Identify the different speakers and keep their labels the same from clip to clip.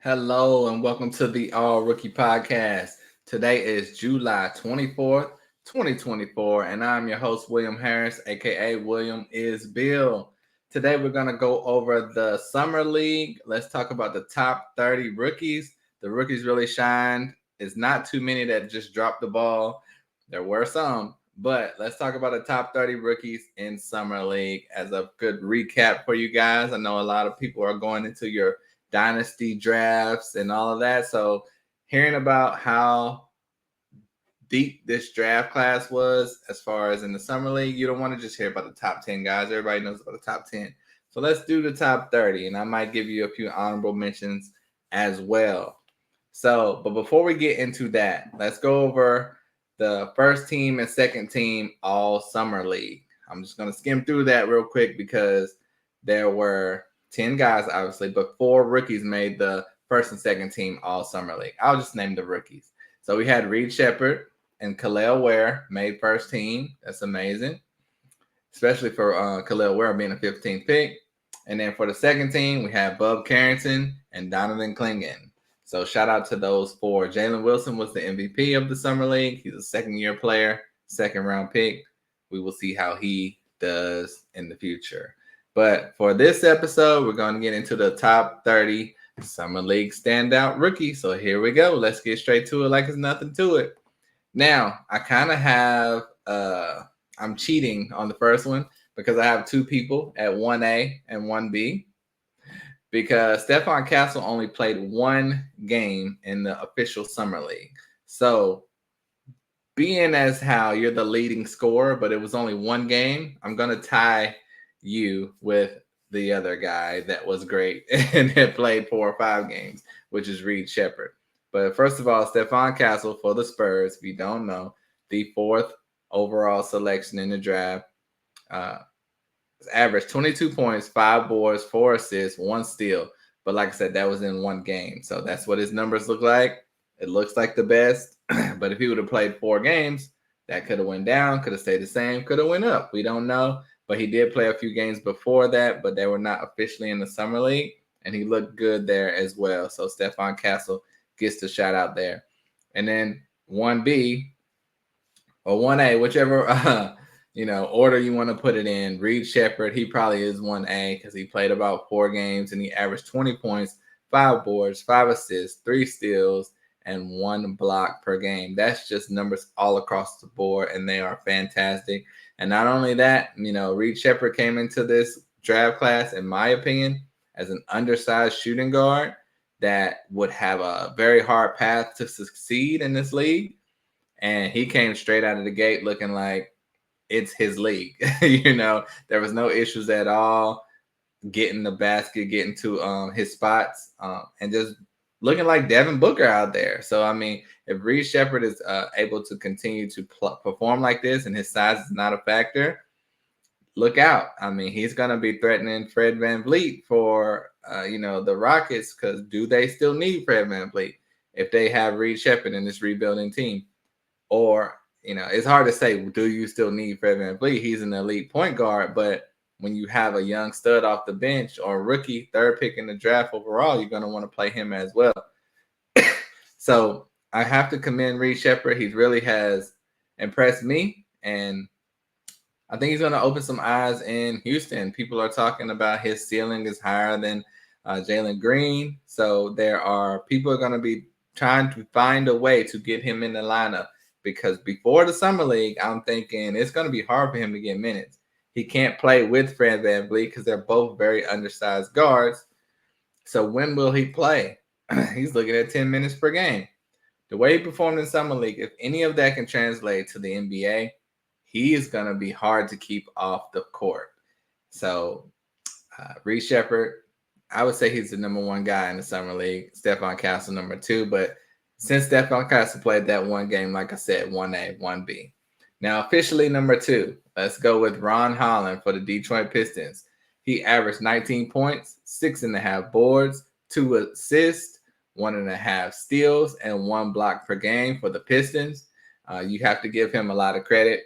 Speaker 1: Hello and welcome to the All Rookie Podcast. Today is July 24th, 2024, and I'm your host, William Harris, aka William is Bill. Today we're going to go over the Summer League. Let's talk about the top 30 rookies. The rookies really shined. It's not too many that just dropped the ball. There were some, but let's talk about the top 30 rookies in Summer League as a good recap for you guys. I know a lot of people are going into your dynasty drafts and all of that. So hearing about how deep this draft class was as far as in the summer league, you don't want to just hear about the top 10 guys. Everybody knows about the top 10. So let's do the top 30, and I might give you a few honorable mentions as well. So, but before we get into that, let's go over the first team and second team all summer league. I'm just going to skim through that real quick because there were 10 guys, obviously, but 4 rookies made the first and second team all summer league. I'll just name the rookies. So we had Reed Shepard and Khalil Ware made first team. That's amazing, especially for Khalil Ware being a 15th pick. And then for the second team, we had Bub Carrington and Donovan Clingan. So shout out to those 4. Jalen Wilson was the MVP of the summer league. He's a second-year player, second-round pick. We will see how he does in the future. But for this episode, we're going to get into the top 30 Summer League standout rookies. So here we go. Let's get straight to it like it's nothing to it. Now, I kind of have, I'm cheating on the first one because I have 2 people at 1A and 1B because Stephon Castle only played 1 game in the official Summer League. So being as how you're the leading scorer, but it was only 1 game, I'm going to tie you with the other guy that was great and had played 4 or 5 games, which is Reed Shepard. But first of all, Stephon Castle for the Spurs, if you don't know, the 4th overall selection in the draft, averaged 22 points, 5 boards, 4 assists, 1 steal. But like I said, that was in 1 game. So that's what his numbers look like. It looks like the best. But if he would have played 4 games, that could have went down, could have stayed the same, could have went up. We don't know. But he did play a few games before that, but they were not officially in the summer league, and he looked good there as well. So Stephon Castle gets the shout out there. And then 1B or 1A, whichever order you want to put it in. Reed Shepard, he probably is 1A because he played about 4 games and he averaged 20 points, 5 boards, 5 assists, 3 steals, and 1 block per game. That's just numbers all across the board, and they are fantastic. And not only that, Reed Shepard came into this draft class, in my opinion, as an undersized shooting guard that would have a very hard path to succeed in this league. And he came straight out of the gate looking like it's his league. There was no issues at all getting the basket, getting to his spots, and just looking like Devin Booker out there. So, I mean, if Reed Shepard is able to continue to perform like this and his size is not a factor, look out. I mean, he's going to be threatening Fred VanVleet for, the Rockets because do they still need Fred VanVleet if they have Reed Shepard in this rebuilding team? Or, it's hard to say, do you still need Fred VanVleet? He's an elite point guard, but when you have a young stud off the bench or a rookie, 3rd pick in the draft overall, you're going to want to play him as well. So I have to commend Reed Shepard. He really has impressed me, and I think he's going to open some eyes in Houston. People are talking about his ceiling is higher than Jalen Green. So people are going to be trying to find a way to get him in the lineup because before the summer league, I'm thinking it's going to be hard for him to get minutes. He can't play with Fred VanVleet because they're both very undersized guards. So when will he play? He's looking at 10 minutes per game. The way he performed in Summer League, if any of that can translate to the NBA, he is going to be hard to keep off the court. So Reed Shepard, I would say he's the number 1 guy in the Summer League. Stephon Castle, number 2. But since Stephon Castle played that 1 game, like I said, 1A, 1B. Now, officially number 2, let's go with Ron Holland for the Detroit Pistons. He averaged 19 points, 6.5 boards, 2 assists, 1.5 steals, and 1 block per game for the Pistons. You have to give him a lot of credit.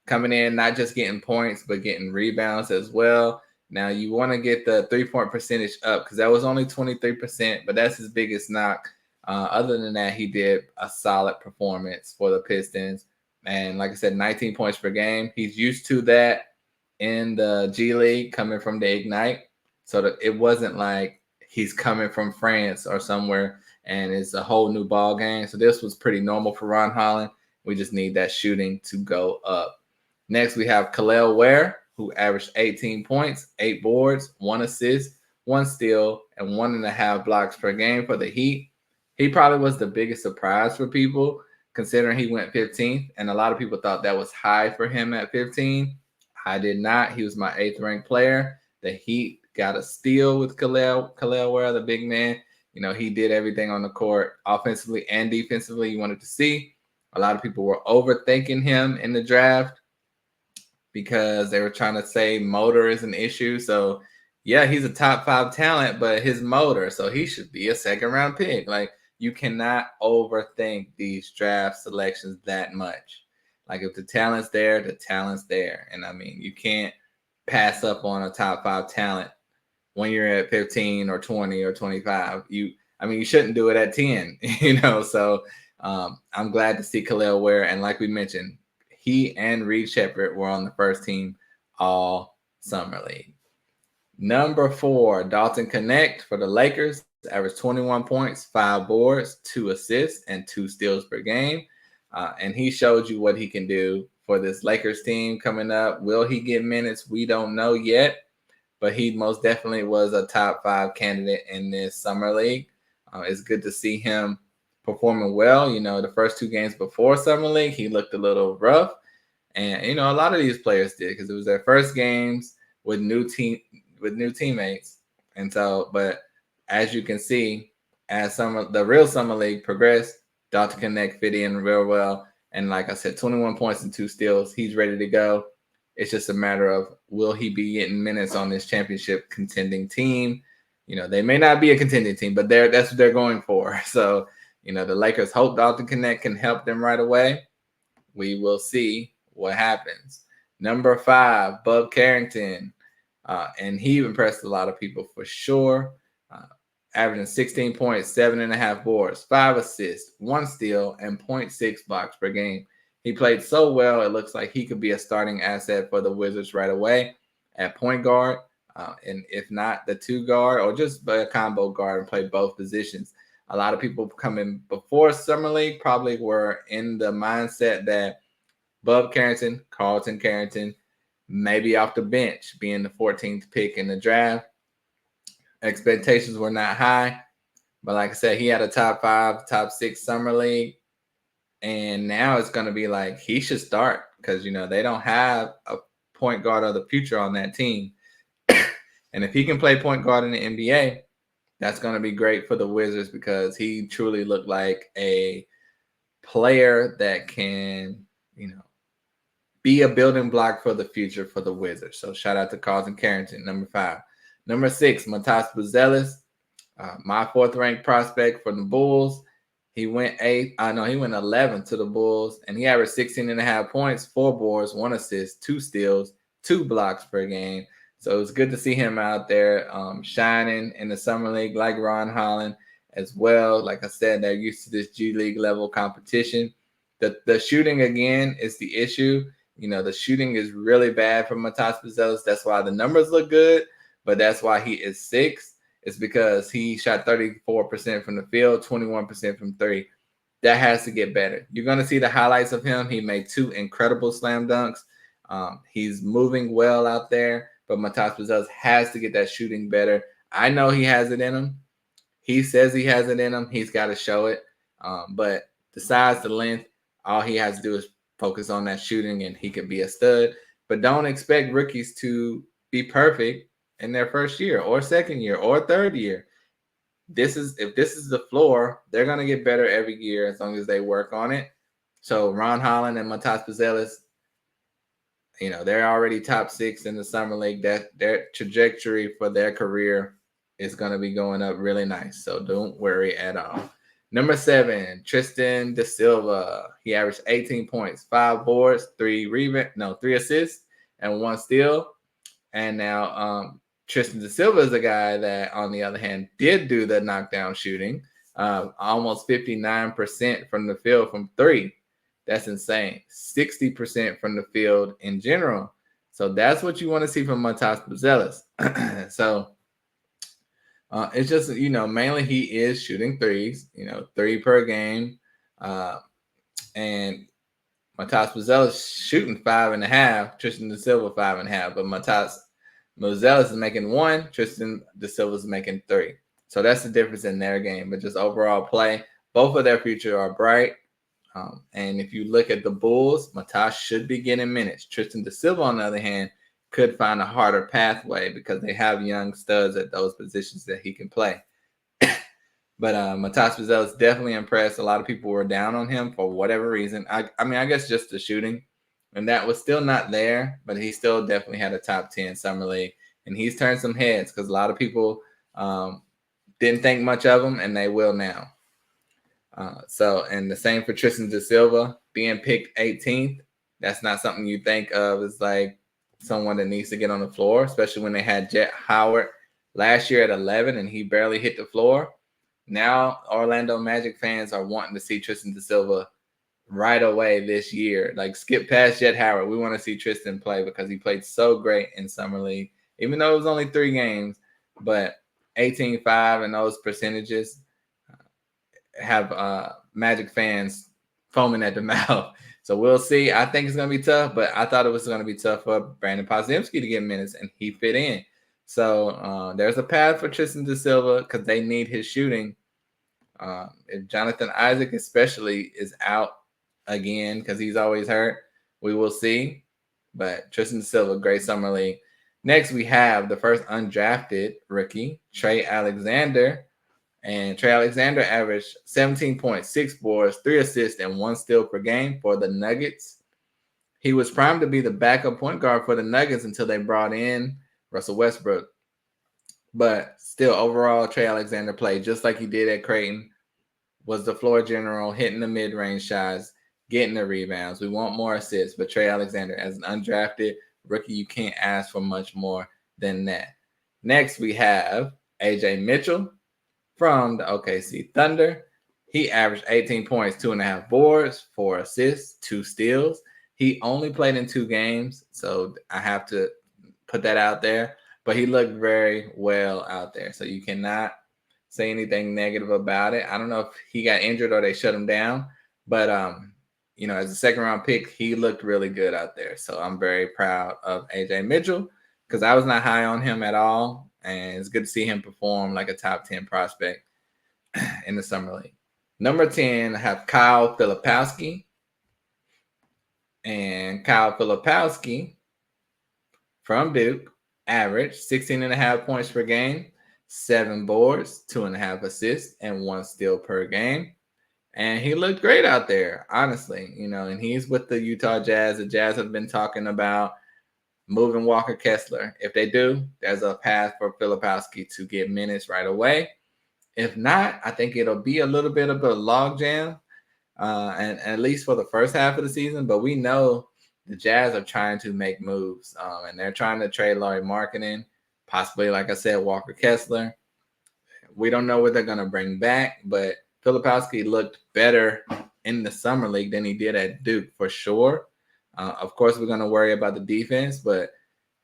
Speaker 1: Coming in, not just getting points, but getting rebounds as well. Now you want to get the 3-point percentage up because that was only 23%, but that's his biggest knock. Other than that, he did a solid performance for the Pistons. And like I said, 19 points per game. He's used to that in the G League coming from the Ignite. So that it wasn't like he's coming from France or somewhere and it's a whole new ball game. So this was pretty normal for Ron Holland. We just need that shooting to go up. Next, we have Kel'el Ware, who averaged 18 points, 8 boards, 1 assist, 1 steal, and 1.5 blocks per game for the Heat. He probably was the biggest surprise for people, considering he went 15th, and a lot of people thought that was high for him at 15. I did not. He was my 8th ranked player. The Heat got a steal with Kel'el Ware, the big man. You know, he did everything on the court, offensively and defensively, you wanted to see. A lot of people were overthinking him in the draft because they were trying to say motor is an issue. So, yeah, he's a top 5 talent, but his motor, so he should be a 2nd-round pick. Like, you cannot overthink these draft selections that much. Like, if the talent's there, the talent's there. And, I mean, you can't pass up on a top 5 talent when you're at 15 or 20 or 25. You shouldn't do it at 10, So I'm glad to see Kel'el Ware. And like we mentioned, he and Reed Sheppard were on the first team all summer league. Number 4, Dalton Knecht for the Lakers, averaged 21 points, 5 boards, 2 assists, and 2 steals per game. And he showed you what he can do for this Lakers team coming up. Will he get minutes? We don't know yet, but he most definitely was a top 5 candidate in this summer league. It's good to see him performing well. The first 2 games before summer league, he looked a little rough. And, a lot of these players did because it was their first games with new teammates. And so, but as you can see, as the real summer league progressed, Dalton Knecht fit in real well. And like I said, 21 points and 2 steals. He's ready to go. It's just a matter of, will he be getting minutes on this championship contending team? They may not be a contending team, but that's what they're going for. So, the Lakers hope Dalton Knecht can help them right away. We will see what happens. Number 5, Bub Carrington. And he impressed a lot of people for sure. Averaging 16 points, 7.5 boards, 5 assists, 1 steal, and 0.6 blocks per game. He played so well, it looks like he could be a starting asset for the Wizards right away at point guard. And if not, the 2 guard or just a combo guard and play both positions. A lot of people coming before Summer League probably were in the mindset that Bub Carrington, Carlton Carrington, maybe off the bench, being the 14th pick in the draft. Expectations were not high, but like I said, he had a top 5, top 6 summer league, and now it's going to be like he should start because, they don't have a point guard of the future on that team. And if he can play point guard in the NBA, that's going to be great for the Wizards because he truly looked like a player that can, be a building block for the future for the Wizards. So shout out to Carlton Carrington, number 5. Number 6, Matas Buzelis, my 4th ranked prospect for the Bulls. He went 11th to the Bulls, and he averaged 16.5 points, 4 boards, 1 assist, 2 steals, 2 blocks per game. So it was good to see him out there shining in the summer league like Ron Holland as well. Like I said, they're used to this G League level competition. The shooting, again, is the issue. The shooting is really bad for Matas Buzelis. That's why the numbers look good, but that's why he is 6th. It's because he shot 34% from the field, 21% from 3. That has to get better. You're going to see the highlights of him. He made 2 incredible slam dunks. He's moving well out there, but Matas Buzelis has to get that shooting better. I know he has it in him. He says he has it in him. He's got to show it. But the size, the length, all he has to do is focus on that shooting, and he could be a stud. But don't expect rookies to be perfect in their first year or second year or third year. If this is the floor, they're going to get better every year as long as they work on it. So Ron Holland and Matas Buzelis, they're already top 6 in the summer league. That their trajectory for their career is going to be going up really nice. So don't worry at all. Number 7, Tristan Da Silva. He averaged 18 points, 5 boards, 3 assists, and 1 steal. And now Tristan Da Silva is a guy that, on the other hand, did do the knockdown shooting, almost 59% from the field from three. That's insane. 60% from the field in general. So that's what you want to see from Matas Buzelis. So it's just, mainly he is shooting threes, 3 per game. And Matas Buzelis shooting 5.5, Tristan Da Silva 5.5, but Matas Buzelis is making 1, Tristan Da Silva is making 3. So that's the difference in their game. But just overall play, both of their future are bright. And if you look at the Bulls, Matas should be getting minutes. Tristan Da Silva, on the other hand, could find a harder pathway because they have young studs at those positions that he can play. But Matas Buzelis definitely impressed. A lot of people were down on him for whatever reason. I guess just the shooting. And that was still not there, but he still definitely had a top 10 summer league. And he's turned some heads because a lot of people didn't think much of him, and they will now. And the same for Tristan Da Silva, being picked 18th. That's not something you think of as like someone that needs to get on the floor, especially when they had Jet Howard last year at 11 and he barely hit the floor. Now Orlando Magic fans are wanting to see Tristan Da Silva right away this year. Like, skip past Jet Howard. We want to see Tristan play because he played so great in Summer League, even though it was only 3 games. But 18-5 and those percentages have Magic fans foaming at the mouth. So we'll see. I think it's going to be tough, but I thought it was going to be tough for Brandon Podziemski to get minutes, and he fit in. So there's a path for Tristan Da Silva because they need his shooting. If Jonathan Isaac especially is out again because he's always hurt, we will see. But Tristan Da Silva, great summer league. Next, we have the first undrafted rookie, Trey Alexander. And Trey Alexander averaged 17 points, 6 boards, 3 assists, and 1 steal per game for the Nuggets. He was primed to be the backup point guard for the Nuggets until they brought in Russell Westbrook. But still, overall, Trey Alexander played just like he did at Creighton, was the floor general, hitting the mid-range shots, getting the rebounds. We want more assists, but Trey Alexander, as an undrafted rookie, you can't ask for much more than that. Next, we have A.J. Mitchell from the OKC Thunder. He averaged 18 points, 2.5 boards, 4 assists, 2 steals. He only played in 2 games, so I have to put that out there. But he looked very well out there, so you cannot say anything negative about it. I don't know if he got injured or they shut him down, but as a second-round pick, he looked really good out there. So I'm very proud of A.J. Mitchell because I was not high on him at all, and it's good to see him perform like a top 10 prospect in the Summer League. Number 10, I have Kyle Filipowski. And Kyle Filipowski from Duke averaged 16.5 points per game, 7 boards, 2.5 assists, and 1 steal per game. And he looked great out there, honestly. And he's with the Utah Jazz. The Jazz have been talking about moving Walker Kessler. If they do, there's a path for Filipowski to get minutes right away. If not, I think it'll be a little bit of a logjam, and at least for the first half of the season. But we know the Jazz are trying to make moves, and they're trying to trade Lauri Markkanen, possibly, like I said, Walker Kessler. We don't know what they're going to bring back, but Filipowski looked better in the Summer League than he did at Duke for sure. Of course, we're going to worry about the defense, but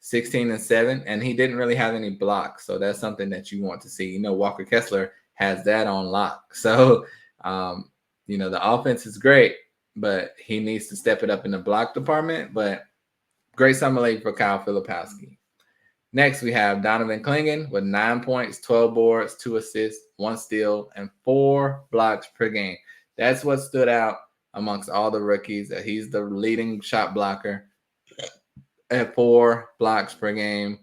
Speaker 1: 16-7, and he didn't really have any blocks, so that's something that you want to see. Walker Kessler has that on lock. So, the offense is great, but he needs to step it up in the block department. But great summer league for Kyle Filipowski. Next, we have Donovan Clingan with 9 points, 12 boards, 2 assists, 1 steal, and 4 blocks per game. That's what stood out amongst all the rookies, that he's the leading shot blocker at 4 blocks per game.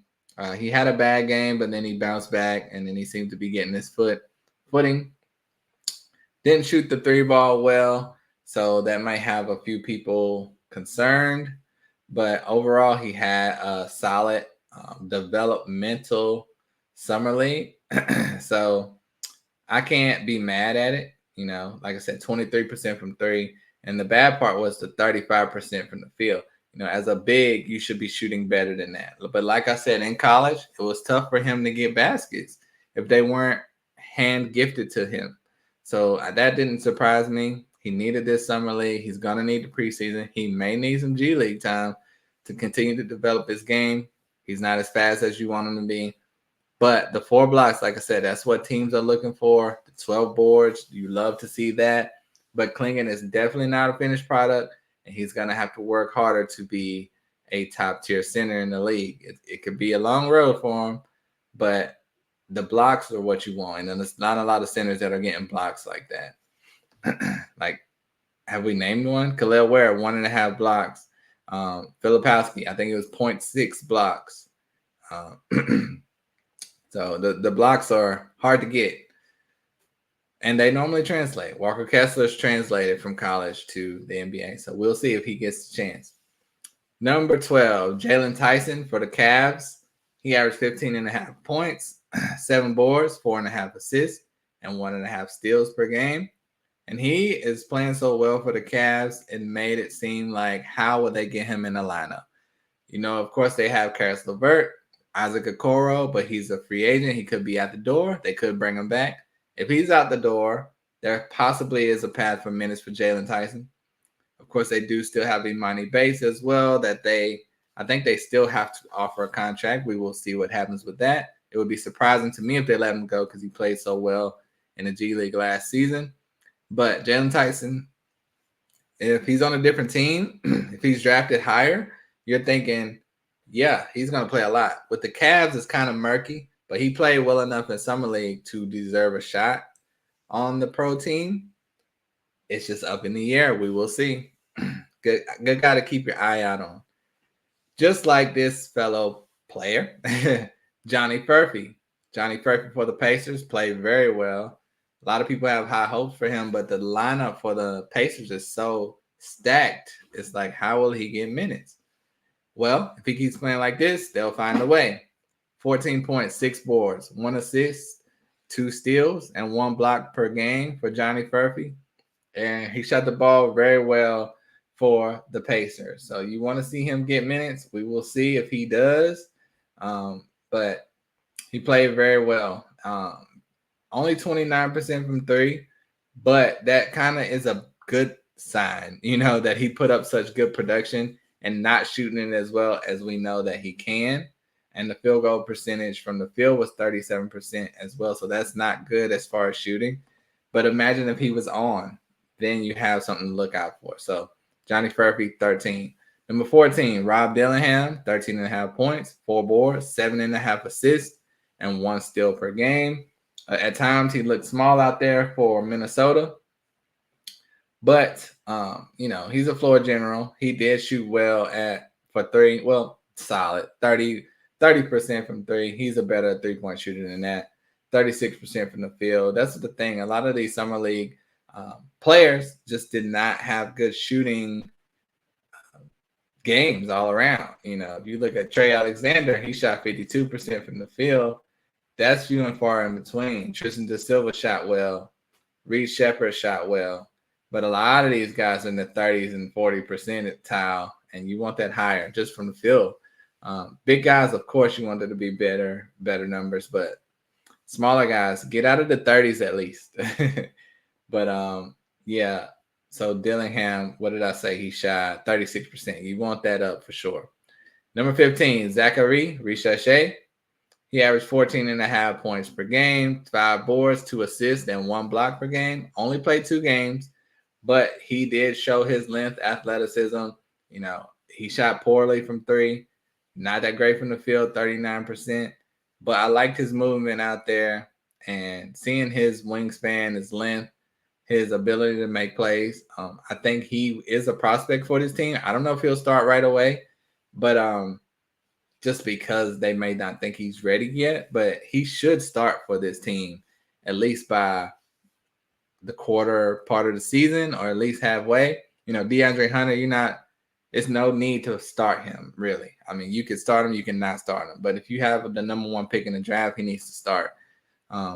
Speaker 1: He had a bad game, but then he bounced back, and then he seemed to be getting his footing. Didn't shoot the 3 ball well, so that might have a few people concerned. But overall, he had a solid developmental summer league. So I can't be mad at it. Like I said, 23% from 3. And the bad part was the 35% from the field. As a big, you should be shooting better than that. But like I said, in college, it was tough for him to get baskets if they weren't hand gifted to him. So that didn't surprise me. He needed this summer league. He's going to need the preseason. He may need some G League time to continue to develop his game. He's not as fast as you want him to be. But the 4 blocks, like I said, that's what teams are looking for. The 12 boards, you love to see that. But Clingan is definitely not a finished product, and he's going to have to work harder to be a top-tier center in the league. It could be a long road for him, but the blocks are what you want. And there's not a lot of centers that are getting blocks like that. Like, have we named one? Khalil Ware, 1.5 blocks. Filipowski, I think it was 0.6 blocks. So the blocks are hard to get. And they normally translate. Walker Kessler's translated from college to the NBA. So we'll see if he gets a chance. Number 12, Jalen Tyson for the Cavs. He averaged 15.5 points, 7 boards, 4.5 assists, and 1.5 steals per game. And he is playing so well for the Cavs, it made it seem like, how would they get him in the lineup? Of course, they have Karis LeVert, Isaac Okoro, but he's a free agent. He could be at the door. They could bring him back. If he's out the door, there possibly is a path for minutes for Jalen Tyson. Of course, they do still have Imani Bates as well that I think they still have to offer a contract. We will see what happens with that. It would be surprising to me if they let him go because he played so well in the G League last season. But Jalen Tyson, if he's on a different team, if he's drafted higher, you're thinking, yeah, he's going to play a lot. With the Cavs, it's kind of murky, but he played well enough in Summer League to deserve a shot on the pro team. It's just up in the air. We will see. Good guy to keep your eye out on. Just like this fellow player, Johnny Furphy. Johnny Furphy for the Pacers played very well. A lot of people have high hopes for him, but the lineup for the Pacers is so stacked. It's like, how will he get minutes? Well, if he keeps playing like this, they'll find a way. 14 points, 6 boards, 1 assist, 2 steals, and 1 block per game for Johnny Furphy. And he shot the ball very well for the Pacers. So you want to see him get minutes. We will see if he does. But he played very well. Only 29% from 3, but that kind of is a good sign, that he put up such good production and not shooting it as well as we know that he can. And the field goal percentage from the field was 37% as well. So that's not good as far as shooting. But imagine if he was on, then you have something to look out for. So Johnny Furphy, 13. Number 14, Rob Dillingham, 13.5 points, 4 boards, 7.5 assists, and 1 steal per game. At times, he looked small out there for Minnesota. But, he's a floor general. He did shoot well for 3. Well, solid, 30% from 3. He's a better three-point shooter than that. 36% from the field. That's the thing. A lot of these summer league players just did not have good shooting games all around. If you look at Trey Alexander, he shot 52% from the field. That's few and far in between. Tristan Da Silva shot well. Reed Shepherd shot well. But a lot of these guys are in the 30s and 40% at tile, and you want that higher just from the field. Big guys, of course, you want them to be better numbers, but smaller guys, get out of the 30s at least. But, yeah, so Dillingham, what did I say? He shot 36%. You want that up for sure. Number 15, Zachary Richache. He averaged 14.5 points per game, 5 boards, 2 assists, and 1 block per game. Only played 2 games, but he did show his length, athleticism. He shot poorly from 3. Not that great from the field, 39%. But I liked his movement out there and seeing his wingspan, his length, his ability to make plays. I think he is a prospect for this team. I don't know if he'll start right away, but just because they may not think he's ready yet, but he should start for this team at least by the quarter part of the season or at least halfway. DeAndre Hunter, it's no need to start him, really. I mean, you can start him, you can not start him. But if you have the number 1 pick in the draft, he needs to start.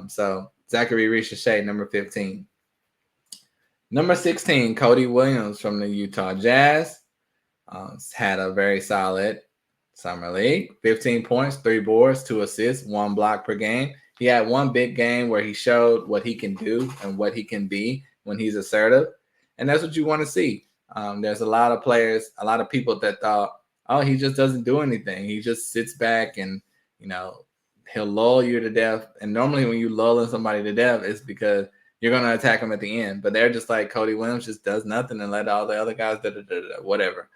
Speaker 1: So Zachary Richache, number 15. Number 16, Cody Williams from the Utah Jazz. Had a very solid summer league. 15 points, 3 boards, 2 assists, 1 block per game. He had one big game where he showed what he can do and what he can be when he's assertive. And that's what you want to see. There's a lot of players, a lot of people that thought, oh, he just doesn't do anything. He just sits back and, he'll lull you to death. And normally when you lulling somebody to death, it's because you're going to attack them at the end. But they're just like Cody Williams just does nothing and let all the other guys whatever.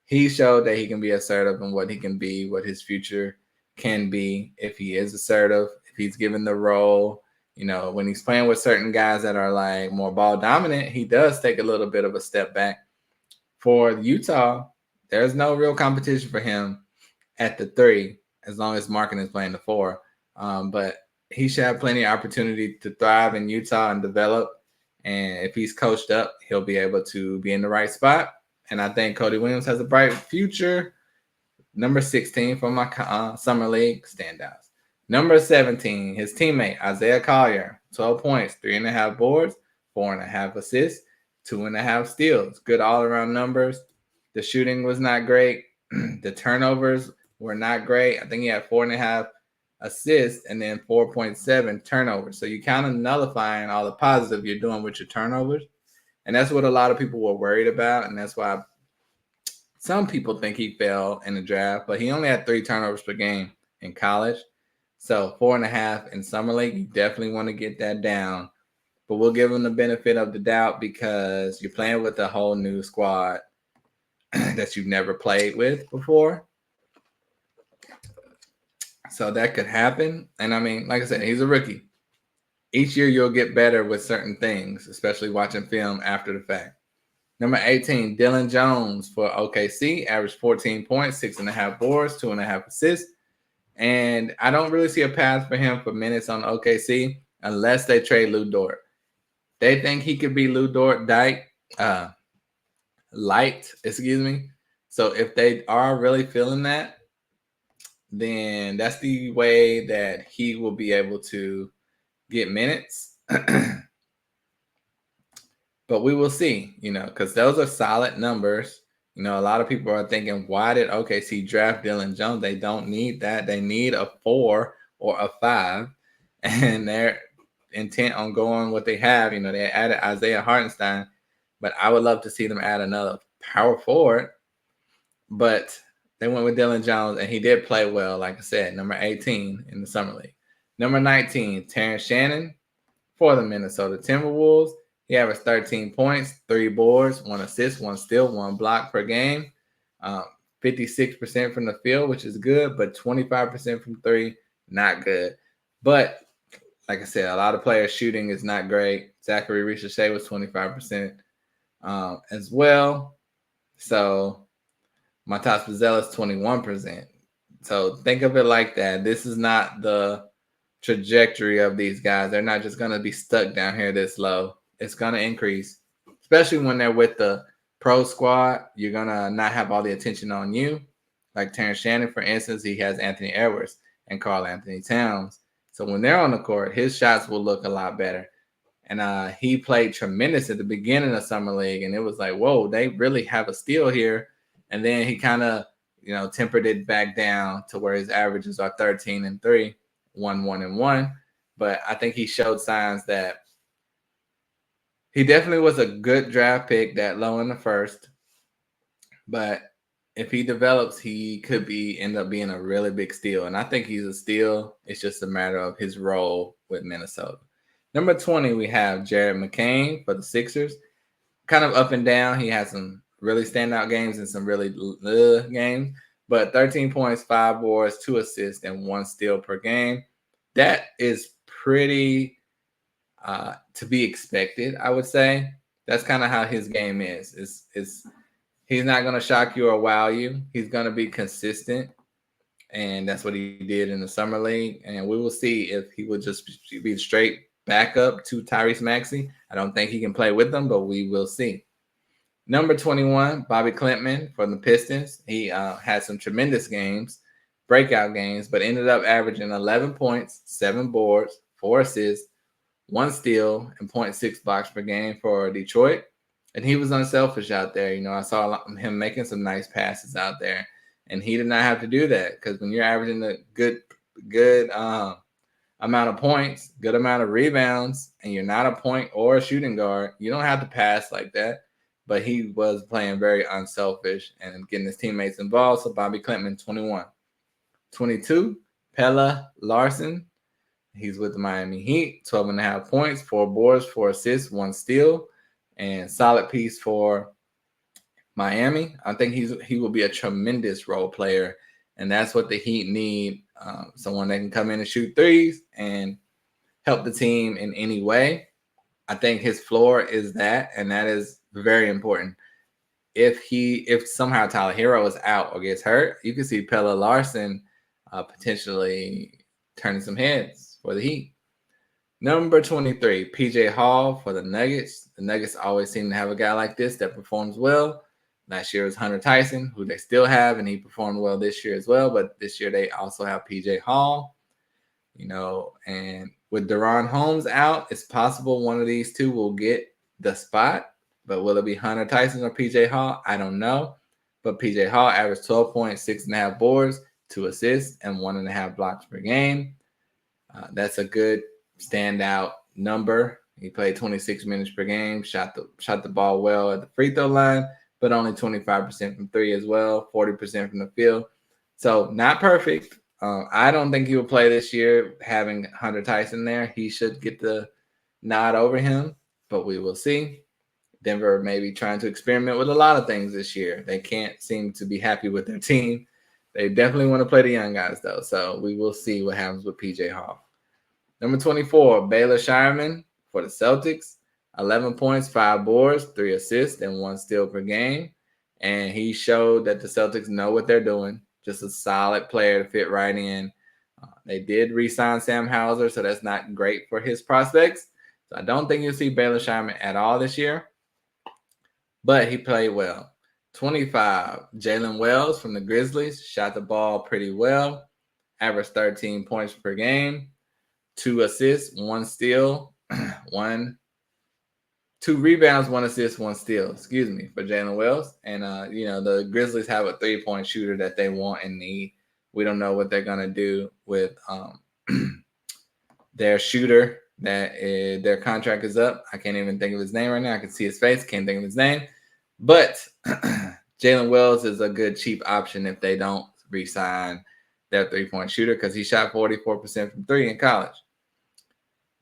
Speaker 1: He showed that he can be assertive and what he can be, what his future can be if he is assertive, if he's given the role. When he's playing with certain guys that are like more ball dominant, he does take a little bit of a step back. For Utah, there's no real competition for him at the 3, as long as Markkanen is playing the 4. But he should have plenty of opportunity to thrive in Utah and develop. And if he's coached up, he'll be able to be in the right spot. And I think Cody Williams has a bright future. Number 16 for my summer league standouts. Number 17, his teammate, Isaiah Collier. 12 points, 3.5 boards, 4.5 assists, 2.5 steals. Good all-around numbers. The shooting was not great. The turnovers were not great. I think he had 4.5 assists and then 4.7 turnovers. So you kind of nullifying all the positive you're doing with your turnovers. And that's what a lot of people were worried about. And that's why some people think he fell in the draft. But he only had 3 turnovers per game in college. So 4.5 in summer league, you definitely want to get that down. But we'll give him the benefit of the doubt because you're playing with a whole new squad that you've never played with before. So that could happen. And I mean, like I said, he's a rookie. Each year you'll get better with certain things, especially watching film after the fact. Number 18, Dylan Jones for OKC, averaged 14 points, 6.5 boards, 2.5 assists. And I don't really see a path for him for minutes on OKC unless they trade Lu Dort. They think he could be Lu Dort light. So if they are really feeling that, then that's the way that he will be able to get minutes. But we will see, because those are solid numbers. A lot of people are thinking, why did OKC draft Dylan Jones? They don't need that. They need a 4 or a 5. And they're intent on going what they have. They added Isaiah Hartenstein. But I would love to see them add another power forward. But they went with Dylan Jones, and he did play well, like I said, number 18 in the Summer League. Number 19, Terrence Shannon for the Minnesota Timberwolves. He averaged 13 points, 3 boards, 1 assist, 1 steal, 1 block per game. 56% from the field, which is good, but 25% from 3, not good. But like I said, a lot of players shooting is not great. Zachary Ricochet was 25% as well. So Matas Pizzella is 21%. So think of it like that. This is not the trajectory of these guys. They're not just going to be stuck down here this low. It's going to increase, especially when they're with the pro squad. You're going to not have all the attention on you. Like Terrence Shannon, for instance, he has Anthony Edwards and Karl Anthony Towns. So when they're on the court, his shots will look a lot better. And he played tremendous at the beginning of Summer League. And it was like, whoa, they really have a steal here. And then he kind of, tempered it back down to where his averages are 13-3, 1-1-1. But I think he showed signs that he definitely was a good draft pick that low in the first. But if he develops, he could end up being a really big steal. And I think he's a steal. It's just a matter of his role with Minnesota. Number 20, we have Jared McCain for the Sixers. Kind of up and down. He has some really standout games and some really games. But 13 points, 5 boards, 2 assists, and 1 steal per game. That is pretty to be expected, I would say. That's kind of how his game is. He's not going to shock you or wow you. He's going to be consistent. And that's what he did in the Summer League. And we will see if he will just be straight backup to Tyrese Maxey. I don't think he can play with them, but we will see. Number 21, Bobby Klintman from the Pistons. He had some tremendous games, breakout games, but ended up averaging 11 points, 7 boards, 4 assists, 1 steal, and 0.6 blocks per game for Detroit. And he was unselfish out there. You know, I saw him making some nice passes out there, and he did not have to do that because when you're averaging a good amount of points, good amount of rebounds, and you're not a point or a shooting guard, you don't have to pass like that. But he was playing very unselfish and getting his teammates involved. So Bobby Klintman, 21. 22, Pelle Larsson. He's with the Miami Heat, 12 and a half points, 4 boards, 4 assists, 1 steal, and solid piece for Miami. I think he will be a tremendous role player, and that's what the Heat need. Someone that can come in and shoot threes and help the team in any way. I think his floor is that, and that is very important. If somehow Tyler Hero is out or gets hurt, you can see Pelle Larsson potentially turning some heads for the Heat. Number 23, PJ Hall for the Nuggets. The Nuggets always seem to have a guy like this that performs well. Last year was Hunter Tyson, who they still have, and he performed well this year as well. But this year they also have PJ Hall. You know, and with Deron Holmes out, it's possible one of these two will get the spot. But will it be Hunter Tyson or PJ Hall? I don't know. But PJ Hall averaged 12 points, 6.5 boards, 2 assists, and 1.5 blocks per game. That's a good standout number. He played 26 minutes per game, shot the ball well at the free throw line, but only 25% from three as well, 40% from the field. So not perfect. I don't think he will play this year having Hunter Tyson there. He should get the nod over him, but we will see. Denver may be trying to experiment with a lot of things this year. They can't seem to be happy with their team. They definitely want to play the young guys, though. So we will see what happens with PJ Hall. Number 24, Baylor Shireman for the Celtics. 11 points, 5 boards, 3 assists, and 1 steal per game. And he showed that the Celtics know what they're doing. Just a solid player to fit right in. They did re-sign Sam Hauser, so that's not great for his prospects. So I don't think you'll see Baylor Shireman at all this year. But he played well. 25, Jalen Wells from the Grizzlies. Shot the ball pretty well. Averaged 13 points per game. 2 assists, 1 steal, 2 rebounds, 1 assist, 1 steal, for Jalen Wells. And, the Grizzlies have a 3-point shooter that they want and need. We don't know what they're going to do with their shooter their contract is up. I can't even think of his name right now. I can see his face. Can't think of his name. But Jalen Wells is a good cheap option if they don't re-sign their 3-point shooter because he shot 44% from 3 in college.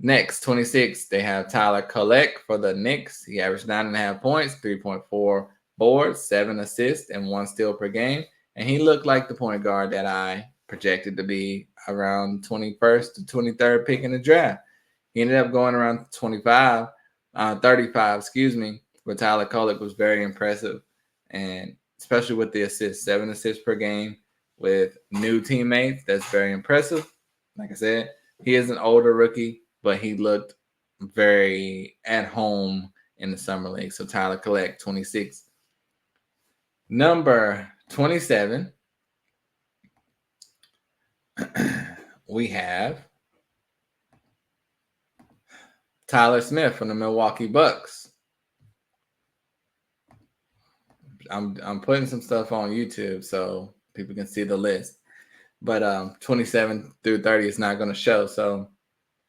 Speaker 1: Next, 26, they have Tyler Kolek for the Knicks. He averaged 9.5 points, 3.4 boards, 7 assists, and 1 steal per game. And he looked like the point guard that I projected to be around 21st to 23rd pick in the draft. He ended up going around 35, but Tyler Kolek was very impressive, and especially with the assists, 7 assists per game with new teammates. That's very impressive. Like I said, he is an older rookie, but he looked very at home in the summer league. So Tyler Kolek, 26. Number 27, we have Tyler Smith from the Milwaukee Bucks. I'm putting some stuff on YouTube so people can see the list. But 27 through 30 is not going to show. So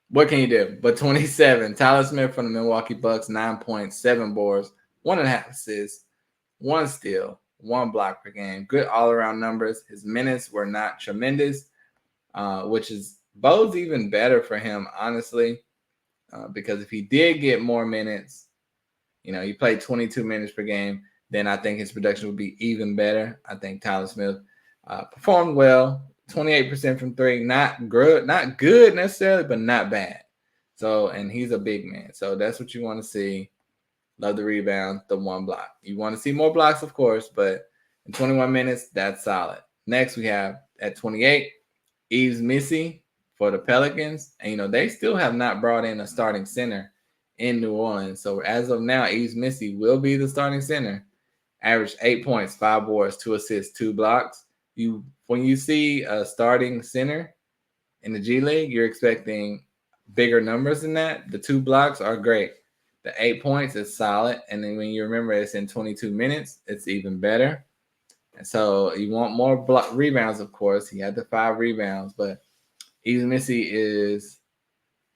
Speaker 1: what can you do? But 27, Tyler Smith from the Milwaukee Bucks, 9.7 boards, 1.5 assists, 1 steal, 1 block per game. Good all-around numbers. His minutes were not tremendous, which bodes even better for him, honestly, because if he did get more minutes, he played 22 minutes per game, then I think his production would be even better. I think Tyler Smith performed well. 28% from 3, not good necessarily, but not bad. So, and he's a big man. So that's what you want to see. Love the rebound, the 1 block. You want to see more blocks, of course, but in 21 minutes, that's solid. Next, we have at 28, Yves Missi for the Pelicans. And, they still have not brought in a starting center in New Orleans. So as of now, Yves Missi will be the starting center. Averaged 8 points, 5 boards, 2 assists, 2 blocks. When you see a starting center in the G League, you're expecting bigger numbers than that. The 2 blocks are great. The 8 points is solid. And then when you remember it's in 22 minutes, it's even better. And so you want more rebounds, of course. He had the 5 rebounds, but Missy is,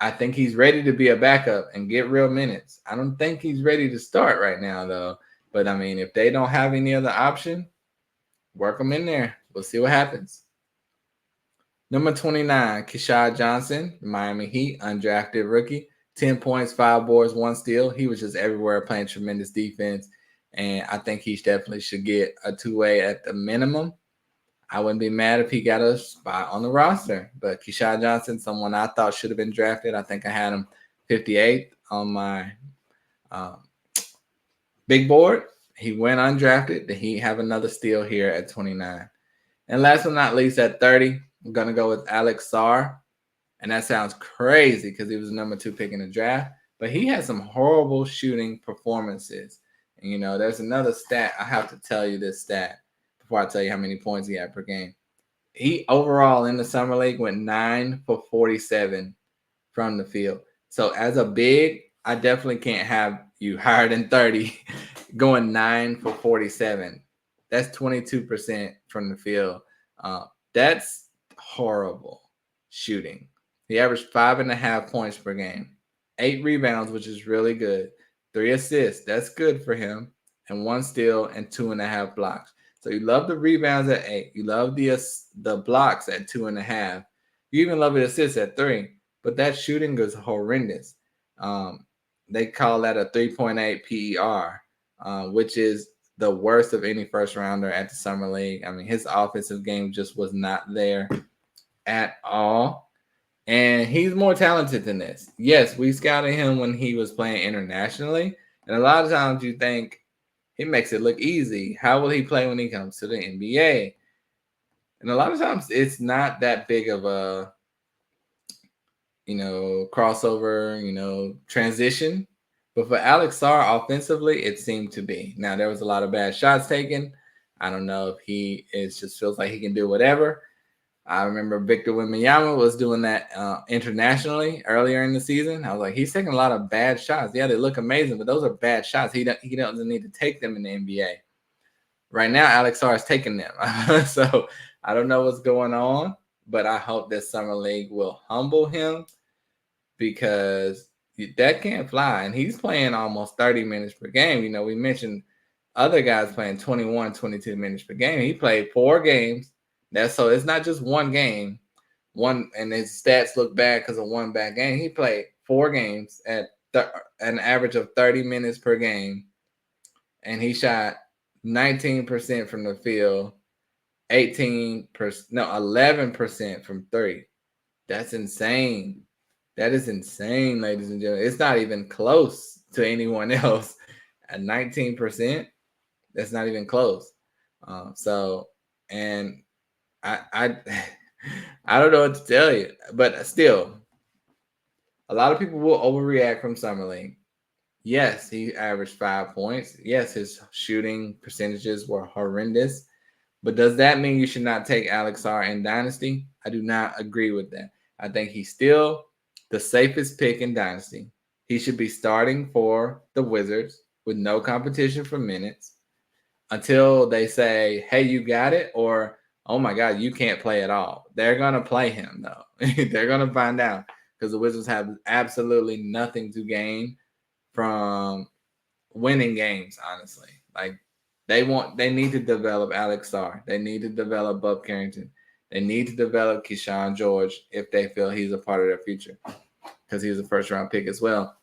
Speaker 1: I think he's ready to be a backup and get real minutes. I don't think he's ready to start right now, though. But, I mean, if they don't have any other option, work him in there. We'll see what happens. Number 29, Keshad Johnson, Miami Heat, undrafted rookie. 10 points, 5 boards, 1 steal. He was just everywhere playing tremendous defense. And I think he definitely should get a 2-way at the minimum. I wouldn't be mad if he got a spot on the roster. But Keshad Johnson, someone I thought should have been drafted. I think I had him 58th on my big board. He went undrafted. The Heat have another steal here at 29. And last but not least, at 30, I'm going to go with Alex Sarr. And that sounds crazy because he was the number 2 pick in the draft. But he had some horrible shooting performances. And, you know, there's another stat. I have to tell you this stat before I tell you how many points he had per game. He overall in the Summer League went 9 for 47 from the field. So as a big, I definitely can't have you higher than 30 going 9 for 47. That's 22% from the field. That's horrible shooting. He averaged 5.5 points per game, 8 rebounds, which is really good, 3 assists. That's good for him, and 1 steal and 2.5 blocks. So you love the rebounds at 8. You love the blocks at 2.5. You even love the assists at 3. But that shooting is horrendous. They call that a 3.8 PER, which is the worst of any first rounder at the Summer League. I mean, his offensive game just was not there at all. And he's more talented than this. Yes, we scouted him when he was playing internationally. And a lot of times you think he makes it look easy. How will he play when he comes to the NBA? And a lot of times it's not that big of a, crossover, transition. But for Alex Sarr, offensively, it seemed to be. Now, there was a lot of bad shots taken. I don't know if just feels like he can do whatever. I remember Victor Wembanyama was doing that internationally earlier in the season. I was like, he's taking a lot of bad shots. Yeah, they look amazing, but those are bad shots. He doesn't need to take them in the NBA. Right now, Alex Sarr is taking them. So I don't know what's going on, but I hope this Summer League will humble him because that can't fly. And he's playing almost 30 minutes per game. You know, we mentioned other guys playing 21, 22 minutes per game. He played 4 games. So it's not just one game. And his stats look bad because of one bad game. He played 4 games at an average of 30 minutes per game. And he shot 19% from the field, 11% from 3. That's insane. That is insane, ladies and gentlemen. It's not even close to anyone else. At 19%, that's not even close. And I don't know what to tell you, but still, a lot of people will overreact from Summer League. Yes, he averaged 5 points. Yes, his shooting percentages were horrendous. But does that mean you should not take Alex Sarr in Dynasty? I do not agree with that. I think he's still the safest pick in Dynasty. He should be starting for the Wizards with no competition for minutes until they say, hey, you got it, or, oh, my God, you can't play at all. They're going to play him, though. They're going to find out because the Wizards have absolutely nothing to gain from winning games, honestly. Like, they need to develop Alex Sarr. They need to develop Bub Carrington. They need to develop Keyshawn George if they feel he's a part of their future because he's a first-round pick as well.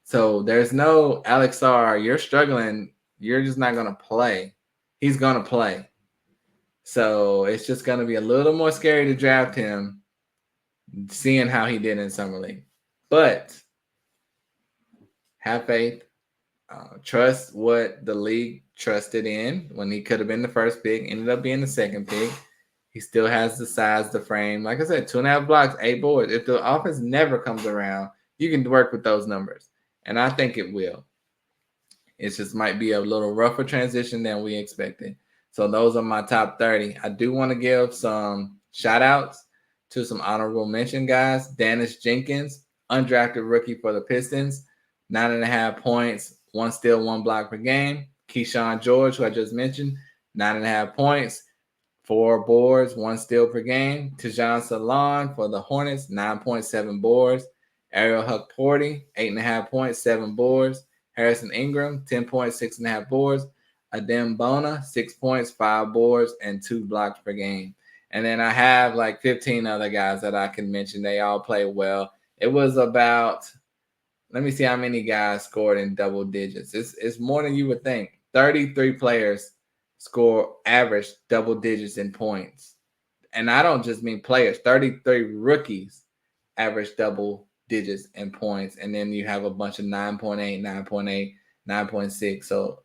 Speaker 1: So there's no Alex Sarr. You're struggling. You're just not going to play. He's going to play. So it's just going to be a little more scary to draft him, seeing how he did in Summer League. But have faith. Trust what the league trusted in when he could have been the first pick, ended up being the second pick. He still has the size, the frame. Like I said, 2.5 blocks, 8 boards. If the offense never comes around, you can work with those numbers. And I think it will. It just might be a little rougher transition than we expected. So those are my top 30. I do want to give some shout outs to some honorable mention guys. Dennis Jenkins, undrafted rookie for the Pistons. 9.5 points, 1 steal, 1 block per game. Keyshawn George, who I just mentioned, 9.5 points, 4 boards, 1 steal per game. Tajon Salon for the Hornets, 9.7 boards. Ariel Hukporti, 8.5 points, 7 boards. Harrison Ingram, 10 points, 6.5 boards. Adem Bona, 6 points, 5 boards, and 2 blocks per game. And then I have like 15 other guys that I can mention. They all play well. It was about, let me see how many guys scored in double digits. It's more than you would think. 33 players score average double digits in points. And I don't just mean players. 33 rookies average double digits in points. And then you have a bunch of 9.8, 9.8, 9.6. So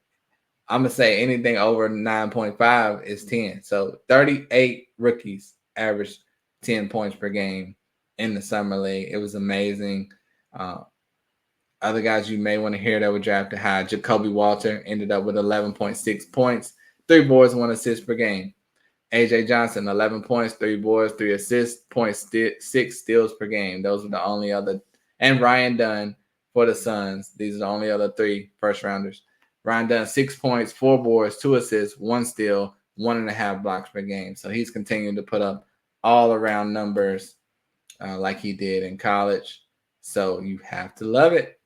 Speaker 1: I'm going to say anything over 9.5 is 10. So 38 rookies averaged 10 points per game in the summer league. It was amazing. Other guys you may want to hear that were drafted high. Jacoby Walter ended up with 11.6 points, 3 boards, 1 assist per game. AJ Johnson, 11 points, 3 boards, 3 assists, 0.6 steals per game. Those are the only other. And Ryan Dunn for the Suns. These are the only other 3 first rounders. Ryan Dunn, 6 points, 4 boards, 2 assists, 1 steal, 1.5 blocks per game. So he's continuing to put up all around numbers like he did in college. So you have to love it.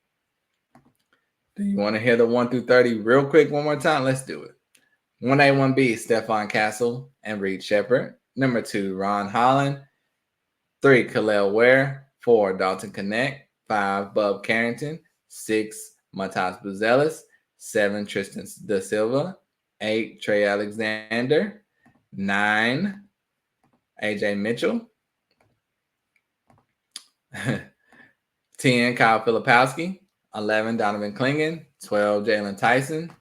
Speaker 1: Do you want to hear the 1 through 30 real quick one more time? Let's do it. 1A, 1B, Stephon Castle and Reed Shepherd. Number 2, Ron Holland. 3, Khalil Ware. 4, Dalton Knecht. 5, Bub Carrington. 6, Matas Buzelis. 7, Tristan Da Silva. 8, Trey Alexander. 9, AJ Mitchell. 10, Kyle Filipowski. 11, Donovan Clingan. 12, Jalen Tyson.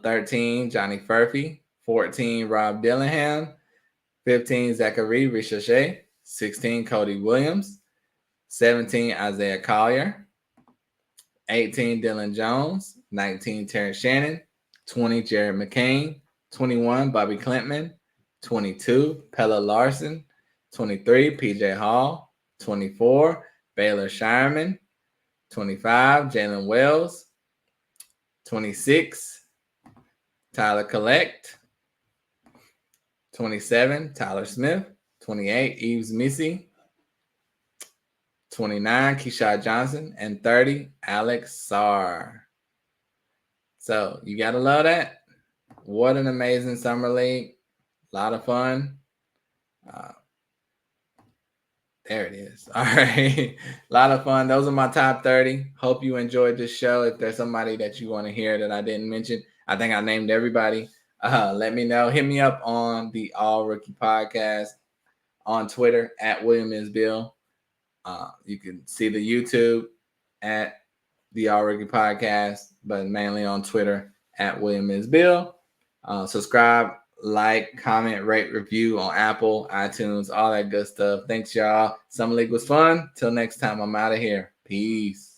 Speaker 1: 13, Johnny Furphy. 14, Rob Dillingham. 15, Zachary Richechet. 16, Cody Williams. 17, Isaiah Collier. 18, Dylan Jones. 19, Terrence Shannon. 20, Jared McCain. 21, Bobby Klintman. 22, Pella Larson. 23, PJ Hall. 24, Baylor Shireman. 25, Jalen Wells. 26, Tyler Collect. 27, Tyler Smith. 28, Eves Missy. 29, Keyshawn Johnson. And 30, Alex Sarr. So you got to love that. What an amazing summer league. A lot of fun. There it is. All right. A lot of fun. Those are my top 30. Hope you enjoyed this show. If there's somebody that you want to hear that I didn't mention, I think I named everybody. Let me know. Hit me up on the All Rookie Podcast on Twitter at William is Bill. You can see the YouTube at the All Rookie Podcast, but mainly on Twitter at William is Bill. Subscribe, like, comment, rate, review on Apple, iTunes, all that good stuff. Thanks, y'all. Summer League was fun. Till next time, I'm out of here. Peace.